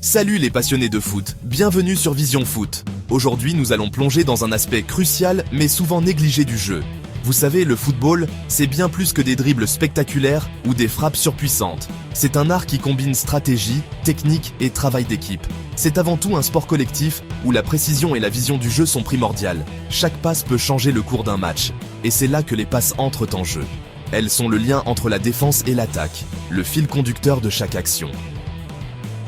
Salut les passionnés de foot, bienvenue sur Vision Foot. Aujourd'hui nous allons plonger dans un aspect crucial mais souvent négligé du jeu. Vous savez, le football, c'est bien plus que des dribbles spectaculaires ou des frappes surpuissantes. C'est un art qui combine stratégie, technique et travail d'équipe. C'est avant tout un sport collectif où la précision et la vision du jeu sont primordiales. Chaque passe peut changer le cours d'un match, et c'est là que les passes entrent en jeu. Elles sont le lien entre la défense et l'attaque, le fil conducteur de chaque action.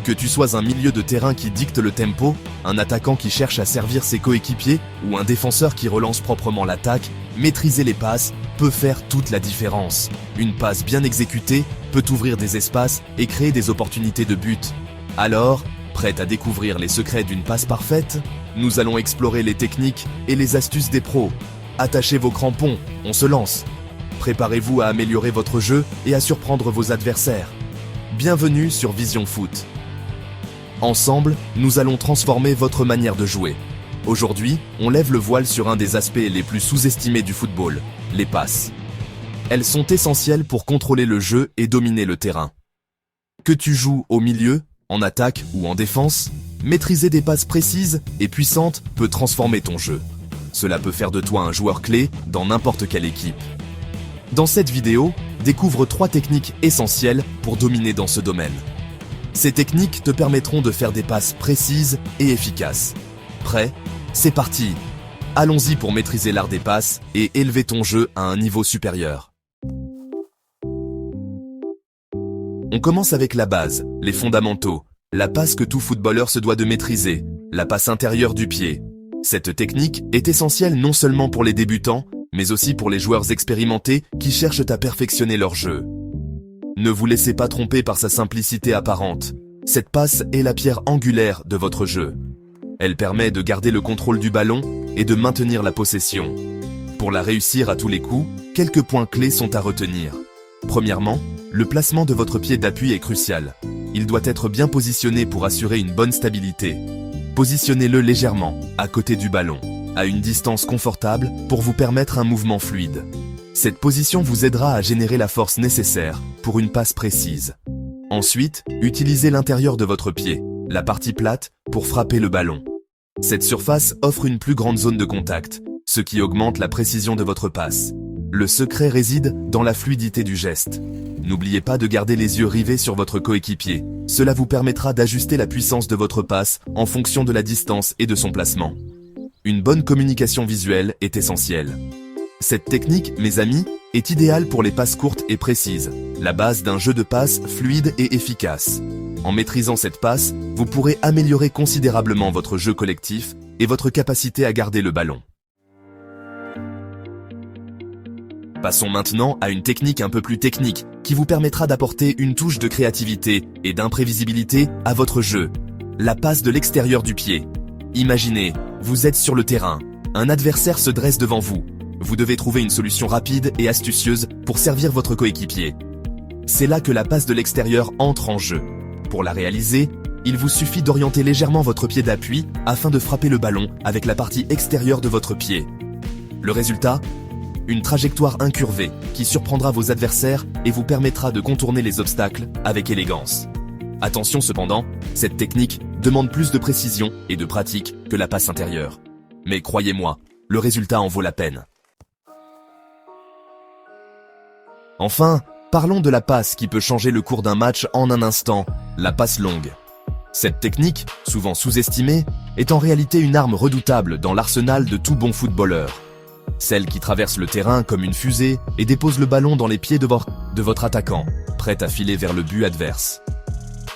Que tu sois un milieu de terrain qui dicte le tempo, un attaquant qui cherche à servir ses coéquipiers ou un défenseur qui relance proprement l'attaque, maîtriser les passes peut faire toute la différence. Une passe bien exécutée peut ouvrir des espaces et créer des opportunités de but. Alors, prête à découvrir les secrets d'une passe parfaite? Nous allons explorer les techniques et les astuces des pros. Attachez vos crampons, on se lance. Préparez-vous à améliorer votre jeu et à surprendre vos adversaires. Bienvenue sur Vision Foot. Ensemble, nous allons transformer votre manière de jouer. Aujourd'hui, on lève le voile sur un des aspects les plus sous-estimés du football, les passes. Elles sont essentielles pour contrôler le jeu et dominer le terrain. Que tu joues au milieu, en attaque ou en défense, maîtriser des passes précises et puissantes peut transformer ton jeu. Cela peut faire de toi un joueur clé dans n'importe quelle équipe. Dans cette vidéo, découvre 3 techniques essentielles pour dominer dans ce domaine. Ces techniques te permettront de faire des passes précises et efficaces. Prêt? C'est parti! Allons-y pour maîtriser l'art des passes et élever ton jeu à un niveau supérieur. On commence avec la base, les fondamentaux, la passe que tout footballeur se doit de maîtriser, la passe intérieure du pied. Cette technique est essentielle non seulement pour les débutants, mais aussi pour les joueurs expérimentés qui cherchent à perfectionner leur jeu. Ne vous laissez pas tromper par sa simplicité apparente. Cette passe est la pierre angulaire de votre jeu. Elle permet de garder le contrôle du ballon et de maintenir la possession. Pour la réussir à tous les coups, quelques points clés sont à retenir. Premièrement, le placement de votre pied d'appui est crucial. Il doit être bien positionné pour assurer une bonne stabilité. Positionnez-le légèrement, à côté du ballon, à une distance confortable pour vous permettre un mouvement fluide. Cette position vous aidera à générer la force nécessaire pour une passe précise. Ensuite, utilisez l'intérieur de votre pied, la partie plate, pour frapper le ballon. Cette surface offre une plus grande zone de contact, ce qui augmente la précision de votre passe. Le secret réside dans la fluidité du geste. N'oubliez pas de garder les yeux rivés sur votre coéquipier. Cela vous permettra d'ajuster la puissance de votre passe en fonction de la distance et de son placement. Une bonne communication visuelle est essentielle. Cette technique, mes amis, est idéale pour les passes courtes et précises, la base d'un jeu de passes fluide et efficace. En maîtrisant cette passe, vous pourrez améliorer considérablement votre jeu collectif et votre capacité à garder le ballon. Passons maintenant à une technique un peu plus technique qui vous permettra d'apporter une touche de créativité et d'imprévisibilité à votre jeu. La passe de l'extérieur du pied. Imaginez, vous êtes sur le terrain, un adversaire se dresse devant vous. Vous devez trouver une solution rapide et astucieuse pour servir votre coéquipier. C'est là que la passe de l'extérieur entre en jeu. Pour la réaliser, il vous suffit d'orienter légèrement votre pied d'appui afin de frapper le ballon avec la partie extérieure de votre pied. Le résultat? Une trajectoire incurvée qui surprendra vos adversaires et vous permettra de contourner les obstacles avec élégance. Attention cependant, cette technique demande plus de précision et de pratique que la passe intérieure. Mais croyez-moi, le résultat en vaut la peine. Enfin, parlons de la passe qui peut changer le cours d'un match en un instant, la passe longue. Cette technique, souvent sous-estimée, est en réalité une arme redoutable dans l'arsenal de tout bon footballeur. Celle qui traverse le terrain comme une fusée et dépose le ballon dans les pieds de votre attaquant, prête à filer vers le but adverse.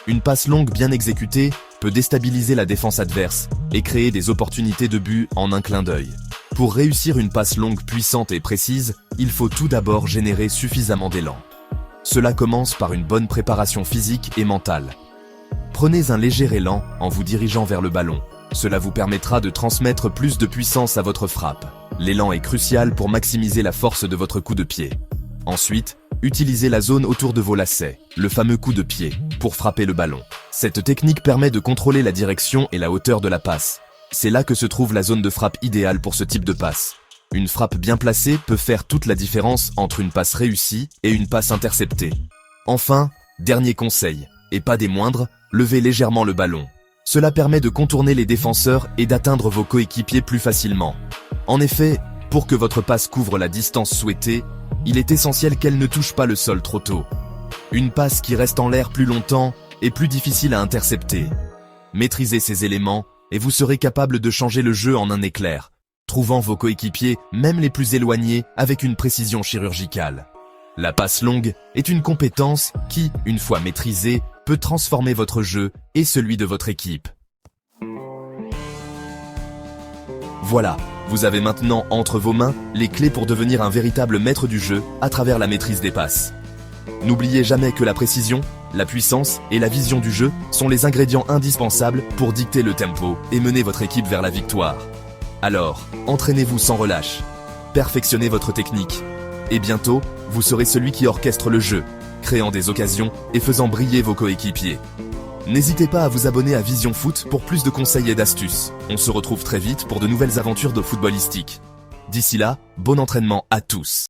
Une passe longue bien exécutée peut déstabiliser la défense adverse et créer des opportunités de but en un clin d'œil. Pour réussir une passe longue puissante et précise, il faut tout d'abord générer suffisamment d'élan. Cela commence par une bonne préparation physique et mentale. Prenez un léger élan en vous dirigeant vers le ballon. Cela vous permettra de transmettre plus de puissance à votre frappe. L'élan est crucial pour maximiser la force de votre coup de pied. Ensuite, utilisez la zone autour de vos lacets, le fameux coup de pied, pour frapper le ballon. Cette technique permet de contrôler la direction et la hauteur de la passe. C'est là que se trouve la zone de frappe idéale pour ce type de passe. Une frappe bien placée peut faire toute la différence entre une passe réussie et une passe interceptée. Enfin, dernier conseil, et pas des moindres, levez légèrement le ballon. Cela permet de contourner les défenseurs et d'atteindre vos coéquipiers plus facilement. En effet, pour que votre passe couvre la distance souhaitée, il est essentiel qu'elle ne touche pas le sol trop tôt. Une passe qui reste en l'air plus longtemps est plus difficile à intercepter. Maîtrisez ces éléments et vous serez capable de changer le jeu en un éclair, trouvant vos coéquipiers, même les plus éloignés, avec une précision chirurgicale. La passe longue est une compétence qui, une fois maîtrisée, peut transformer votre jeu et celui de votre équipe. Voilà, vous avez maintenant entre vos mains les clés pour devenir un véritable maître du jeu à travers la maîtrise des passes. N'oubliez jamais que la précision, la puissance et la vision du jeu sont les ingrédients indispensables pour dicter le tempo et mener votre équipe vers la victoire. Alors, entraînez-vous sans relâche, perfectionnez votre technique, et bientôt, vous serez celui qui orchestre le jeu, créant des occasions et faisant briller vos coéquipiers. N'hésitez pas à vous abonner à Vision Foot pour plus de conseils et d'astuces. On se retrouve très vite pour de nouvelles aventures de footballistique. D'ici là, bon entraînement à tous.